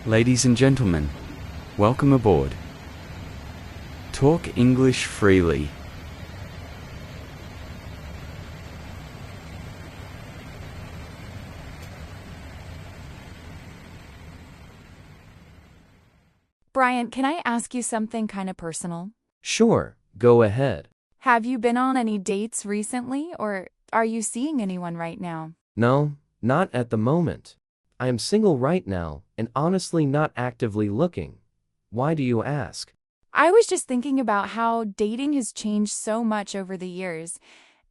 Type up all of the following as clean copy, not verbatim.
Ladies and gentlemen, welcome aboard. Talk English freely. Brian, can I ask you something kind of personal? Sure, go ahead. Have you been on any dates recently, or are you seeing anyone right now? No, not at the moment. I am single right now and honestly not actively looking. Why do you ask? I was just thinking about how dating has changed so much over the years,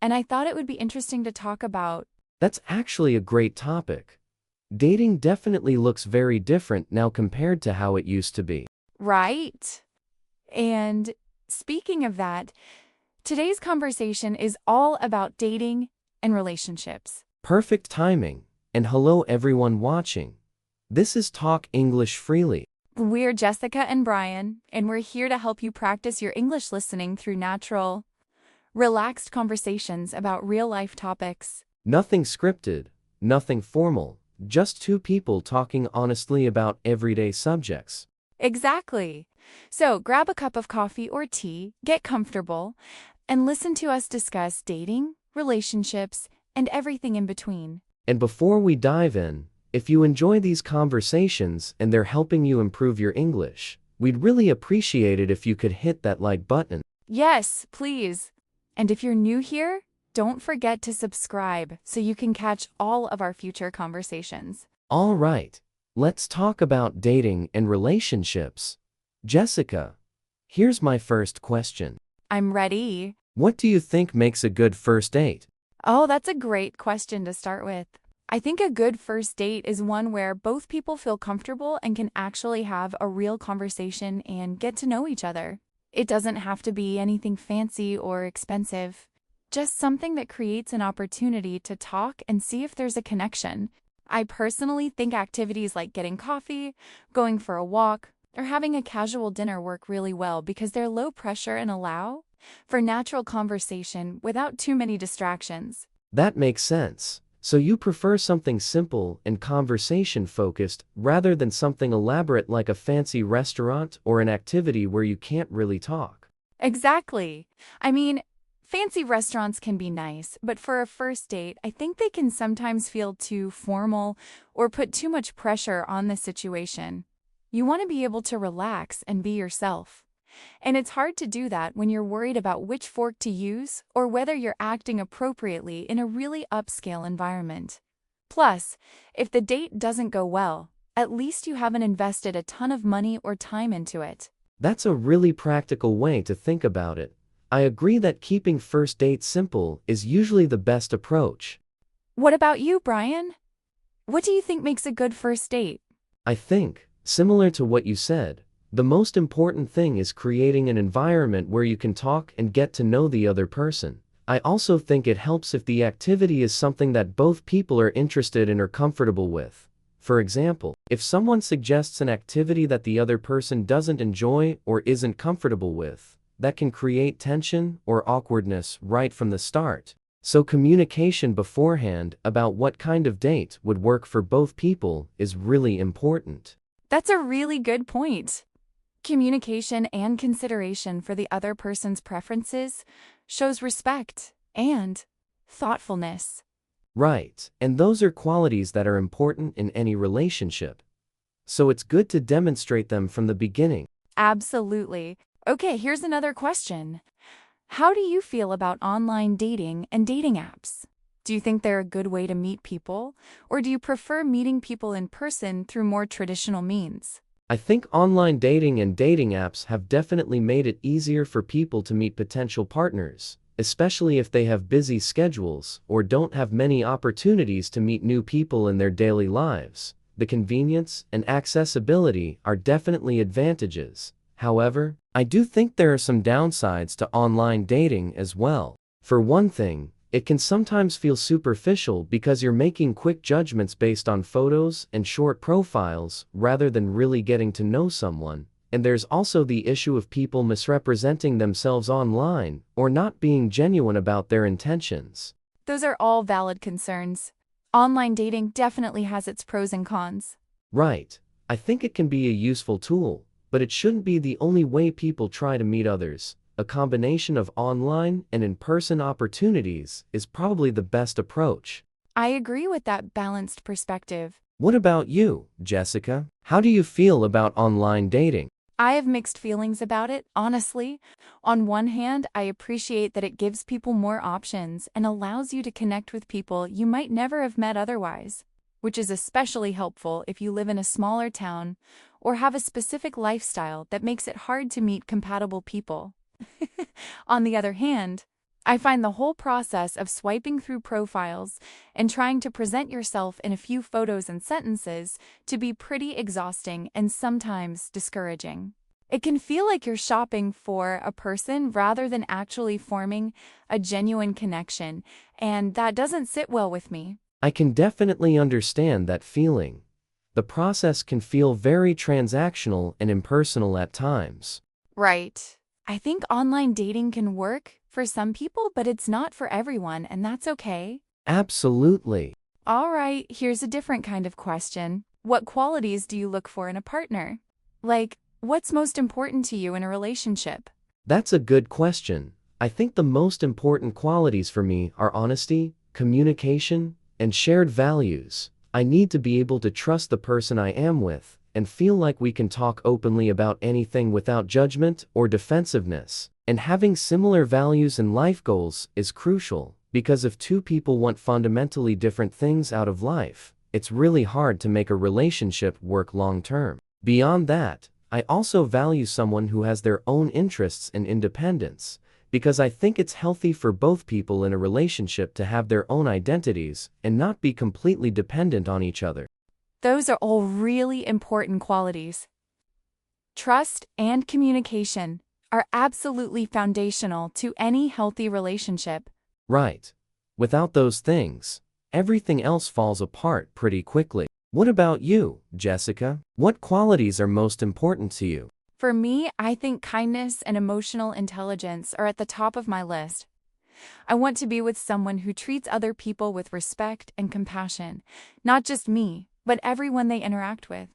and I thought it would be interesting to talk about. That's actually a great topic. Dating definitely looks very different now compared to how it used to be. Right? And speaking of that, today's conversation is all about dating and relationships. Perfect timing. And hello everyone watching. This is Talk English Freely. We're Jessica and Brian, and we're here to help you practice your English listening through natural, relaxed conversations about real-life topics. Nothing scripted, nothing formal, just two people talking honestly about everyday subjects. Exactly. So grab a cup of coffee or tea, get comfortable, and listen to us discuss dating, relationships, and everything in between. And before we dive in, if you enjoy these conversations and they're helping you improve your English, we'd really appreciate it if you could hit that like button. Yes, please. And if you're new here, don't forget to subscribe so you can catch all of our future conversations. All right, let's talk about dating and relationships. Jessica, here's my first question. I'm ready. What do you think makes a good first date? Oh, that's a great question to start with. I think a good first date is one where both people feel comfortable and can actually have a real conversation and get to know each other. It doesn't have to be anything fancy or expensive, just something that creates an opportunity to talk and see if there's a connection. I personally think activities like getting coffee, going for a walk, or having a casual dinner work really well because they're low pressure and allow for natural conversation without too many distractions. That makes sense. So you prefer something simple and conversation-focused rather than something elaborate like a fancy restaurant or an activity where you can't really talk. Exactly. I mean, fancy restaurants can be nice, but for a first date, I think they can sometimes feel too formal or put too much pressure on the situation. You want to be able to relax and be yourself. And it's hard to do that when you're worried about which fork to use or whether you're acting appropriately in a really upscale environment. Plus, if the date doesn't go well, at least you haven't invested a ton of money or time into it. That's a really practical way to think about it. I agree that keeping first dates simple is usually the best approach. What about you, Brian? What do you think makes a good first date? I think, similar to what you said, the most important thing is creating an environment where you can talk and get to know the other person. I also think it helps if the activity is something that both people are interested in or comfortable with. For example, if someone suggests an activity that the other person doesn't enjoy or isn't comfortable with, that can create tension or awkwardness right from the start. So communication beforehand about what kind of date would work for both people is really important. That's a really good point. Communication and consideration for the other person's preferences shows respect and thoughtfulness. Right, and those are qualities that are important in any relationship. So it's good to demonstrate them from the beginning. Absolutely. Okay, here's another question. How do you feel about online dating and dating apps? Do you think they're a good way to meet people, or do you prefer meeting people in person through more traditional means? I think online dating and dating apps have definitely made it easier for people to meet potential partners, especially if they have busy schedules or don't have many opportunities to meet new people in their daily lives. The convenience and accessibility are definitely advantages. However, I do think there are some downsides to online dating as well. For one thing, it can sometimes feel superficial because you're making quick judgments based on photos and short profiles rather than really getting to know someone. And there's also the issue of people misrepresenting themselves online or not being genuine about their intentions. Those are all valid concerns. Online dating definitely has its pros and cons. Right. I think it can be a useful tool, but it shouldn't be the only way people try to meet others. A combination of online and in-person opportunities is probably the best approach. I agree with that balanced perspective. What about you, Jessica? How do you feel about online dating? I have mixed feelings about it, honestly. On one hand, I appreciate that it gives people more options and allows you to connect with people you might never have met otherwise, which is especially helpful if you live in a smaller town or have a specific lifestyle that makes it hard to meet compatible people. On the other hand, I find the whole process of swiping through profiles and trying to present yourself in a few photos and sentences to be pretty exhausting and sometimes discouraging. It can feel like you're shopping for a person rather than actually forming a genuine connection, and that doesn't sit well with me. I can definitely understand that feeling. The process can feel very transactional and impersonal at times. Right. I think online dating can work for some people, but it's not for everyone, and that's okay. Absolutely. All right, here's a different kind of question. What qualities do you look for in a partner? Like, what's most important to you in a relationship? That's a good question. I think the most important qualities for me are honesty, communication, and shared values. I need to be able to trust the person I am with and feel like we can talk openly about anything without judgment or defensiveness. And having similar values and life goals is crucial, because if two people want fundamentally different things out of life, it's really hard to make a relationship work long term. Beyond that, I also value someone who has their own interests and independence, because I think it's healthy for both people in a relationship to have their own identities and not be completely dependent on each other. Those are all really important qualities. Trust and communication are absolutely foundational to any healthy relationship. Right. Without those things, everything else falls apart pretty quickly. What about you, Jessica? What qualities are most important to you? For me, I think kindness and emotional intelligence are at the top of my list. I want to be with someone who treats other people with respect and compassion, not just me, but everyone they interact with.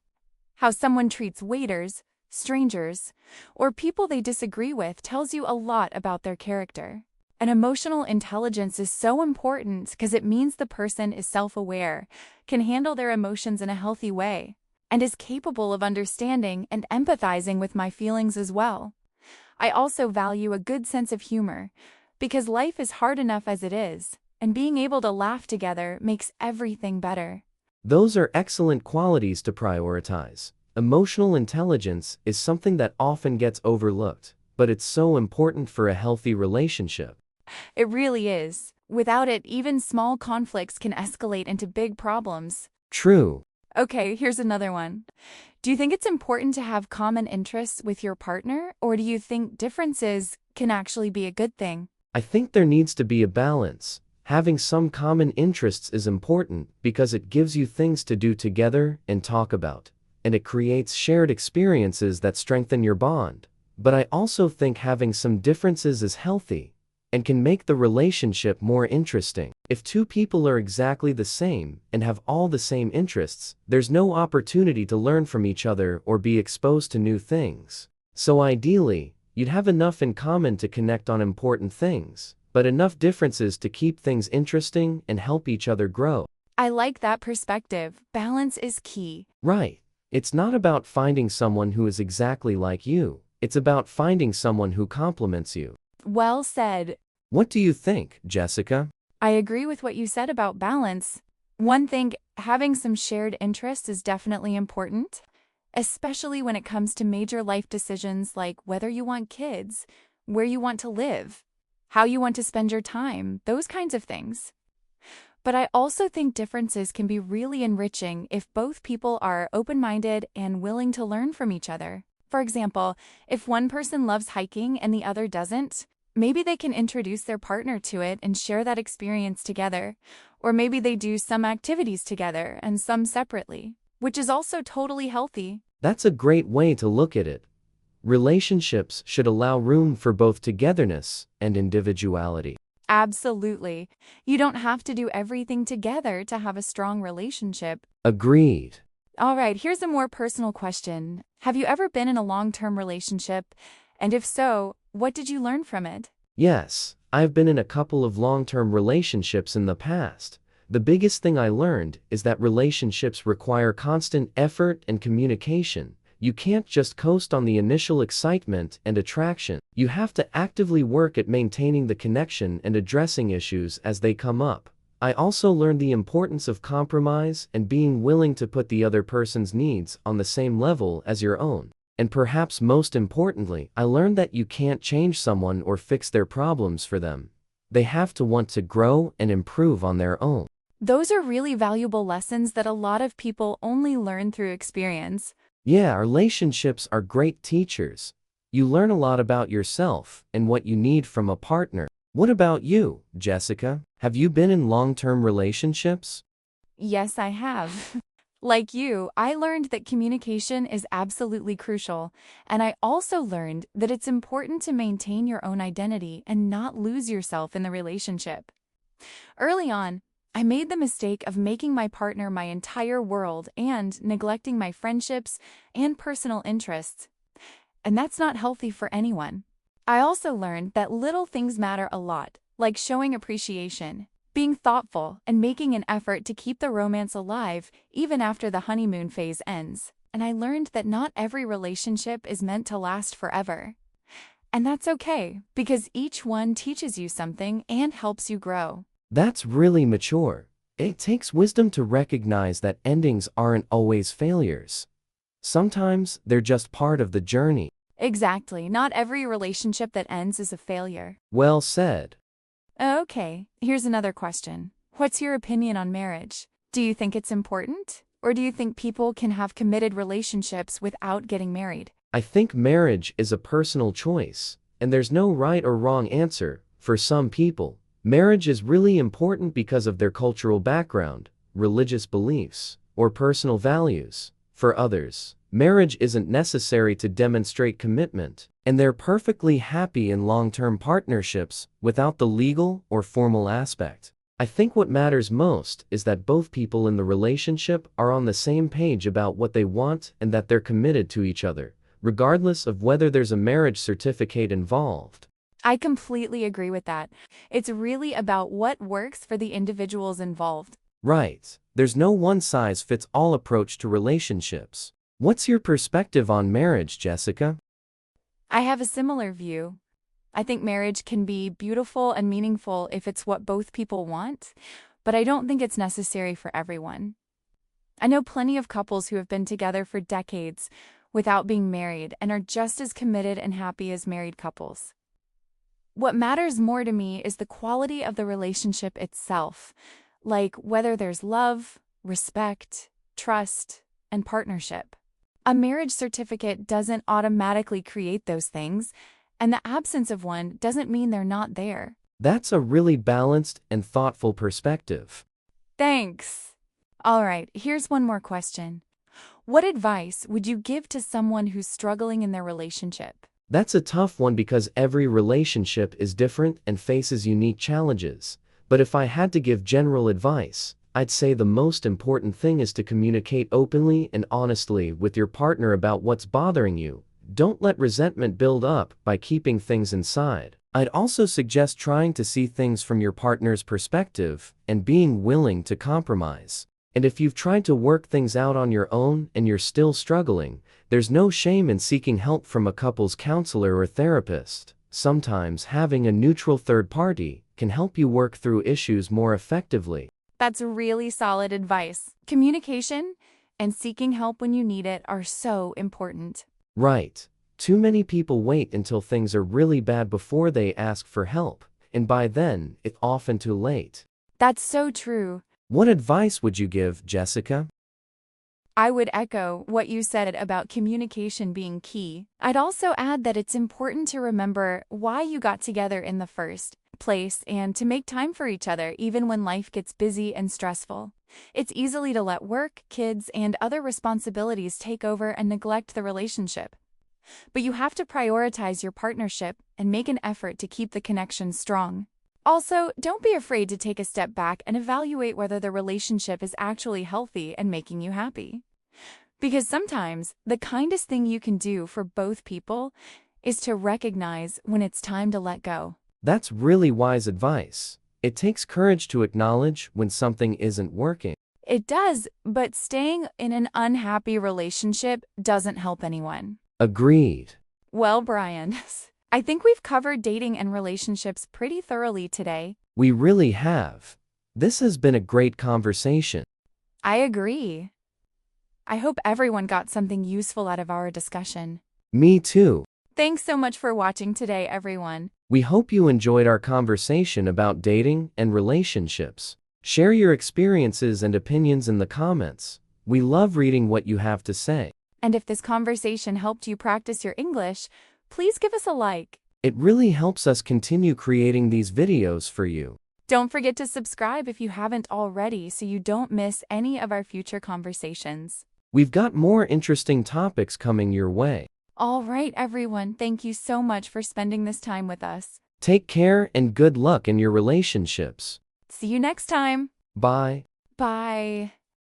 How someone treats waiters, strangers, or people they disagree with tells you a lot about their character. And emotional intelligence is so important because it means the person is self-aware, can handle their emotions in a healthy way, and is capable of understanding and empathizing with my feelings as well. I also value a good sense of humor, because life is hard enough as it is, and being able to laugh together makes everything better. Those are excellent qualities to prioritize. Emotional intelligence is something that often gets overlooked, but it's so important for a healthy relationship. It really is. Without it, even small conflicts can escalate into big problems. True. Okay, here's another one. Do you think it's important to have common interests with your partner, or do you think differences can actually be a good thing? I think there needs to be a balance. Having some common interests is important because it gives you things to do together and talk about, and it creates shared experiences that strengthen your bond. But I also think having some differences is healthy and can make the relationship more interesting. If two people are exactly the same and have all the same interests, there's no opportunity to learn from each other or be exposed to new things. So ideally, you'd have enough in common to connect on important things, but enough differences to keep things interesting and help each other grow. I like that perspective. Balance is key. Right. It's not about finding someone who is exactly like you. It's about finding someone who complements you. Well said. What do you think, Jessica? I agree with what you said about balance. One thing, having some shared interests is definitely important, especially when it comes to major life decisions like whether you want kids, where you want to live, how you want to spend your time, those kinds of things. But I also think differences can be really enriching if both people are open-minded and willing to learn from each other. For example, if one person loves hiking and the other doesn't, maybe they can introduce their partner to it and share that experience together. Or maybe they do some activities together and some separately, which is also totally healthy. That's a great way to look at it. Relationships should allow room for both togetherness and individuality. Absolutely. You don't have to do everything together to have a strong relationship. Agreed. All right, here's a more personal question. Have you ever been in a long-term relationship? And if so, what did you learn from it? Yes, I've been in a couple of long-term relationships in the past. The biggest thing I learned is that relationships require constant effort and communication. You can't just coast on the initial excitement and attraction. You have to actively work at maintaining the connection and addressing issues as they come up. I also learned the importance of compromise and being willing to put the other person's needs on the same level as your own. And perhaps most importantly, I learned that you can't change someone or fix their problems for them. They have to want to grow and improve on their own. Those are really valuable lessons that a lot of people only learn through experience. Yeah, relationships are great teachers. You learn a lot about yourself and what you need from a partner. What about you, Jessica? Have you been in long-term relationships? Yes, I have. Like you, I learned that communication is absolutely crucial, and I also learned that it's important to maintain your own identity and not lose yourself in the relationship. Early on, I made the mistake of making my partner my entire world and neglecting my friendships and personal interests, and that's not healthy for anyone. I also learned that little things matter a lot, like showing appreciation, being thoughtful, and making an effort to keep the romance alive even after the honeymoon phase ends. And I learned that not every relationship is meant to last forever. And that's okay, because each one teaches you something and helps you grow. That's really mature. It takes wisdom to recognize that endings aren't always failures. Sometimes they're just part of the journey. Exactly, not every relationship that ends is a failure. Well said. Okay, here's another question. What's your opinion on marriage? Do you think it's important? Or do you think people can have committed relationships without getting married? I think marriage is a personal choice, and there's no right or wrong answer. For some people, marriage is really important because of their cultural background, religious beliefs, or personal values. For others, marriage isn't necessary to demonstrate commitment, and they're perfectly happy in long-term partnerships without the legal or formal aspect. I think what matters most is that both people in the relationship are on the same page about what they want and that they're committed to each other, regardless of whether there's a marriage certificate involved. I completely agree with that. It's really about what works for the individuals involved. Right. There's no one-size-fits-all approach to relationships. What's your perspective on marriage, Jessica? I have a similar view. I think marriage can be beautiful and meaningful if it's what both people want, but I don't think it's necessary for everyone. I know plenty of couples who have been together for decades without being married and are just as committed and happy as married couples. What matters more to me is the quality of the relationship itself, like whether there's love, respect, trust, and partnership. A marriage certificate doesn't automatically create those things, and the absence of one doesn't mean they're not there. That's a really balanced and thoughtful perspective. Thanks. All right, here's one more question. What advice would you give to someone who's struggling in their relationship? That's a tough one because every relationship is different and faces unique challenges. But if I had to give general advice, I'd say the most important thing is to communicate openly and honestly with your partner about what's bothering you. Don't let resentment build up by keeping things inside. I'd also suggest trying to see things from your partner's perspective and being willing to compromise. And if you've tried to work things out on your own and you're still struggling, there's no shame in seeking help from a couples counselor or therapist. Sometimes having a neutral third party can help you work through issues more effectively. That's really solid advice. Communication and seeking help when you need it are so important. Right. Too many people wait until things are really bad before they ask for help, and by then, it's often too late. That's so true. What advice would you give, Jessica? I would echo what you said about communication being key. I'd also add that it's important to remember why you got together in the first place and to make time for each other even when life gets busy and stressful. It's easy to let work, kids, and other responsibilities take over and neglect the relationship. But you have to prioritize your partnership and make an effort to keep the connection strong. Also, don't be afraid to take a step back and evaluate whether the relationship is actually healthy and making you happy. Because sometimes the kindest thing you can do for both people is to recognize when it's time to let go. That's really wise advice. It takes courage to acknowledge when something isn't working. It does, but staying in an unhappy relationship doesn't help anyone. Agreed. Well, Brian, I think we've covered dating and relationships pretty thoroughly today. We really have. This has been a great conversation. I agree. I hope everyone got something useful out of our discussion. Me too. Thanks so much for watching today, everyone. We hope you enjoyed our conversation about dating and relationships. Share your experiences and opinions in the comments. We love reading what you have to say. And if this conversation helped you practice your English, please give us a like. It really helps us continue creating these videos for you. Don't forget to subscribe if you haven't already so you don't miss any of our future conversations. We've got more interesting topics coming your way. All right, everyone, thank you so much for spending this time with us. Take care and good luck in your relationships. See you next time. Bye. Bye.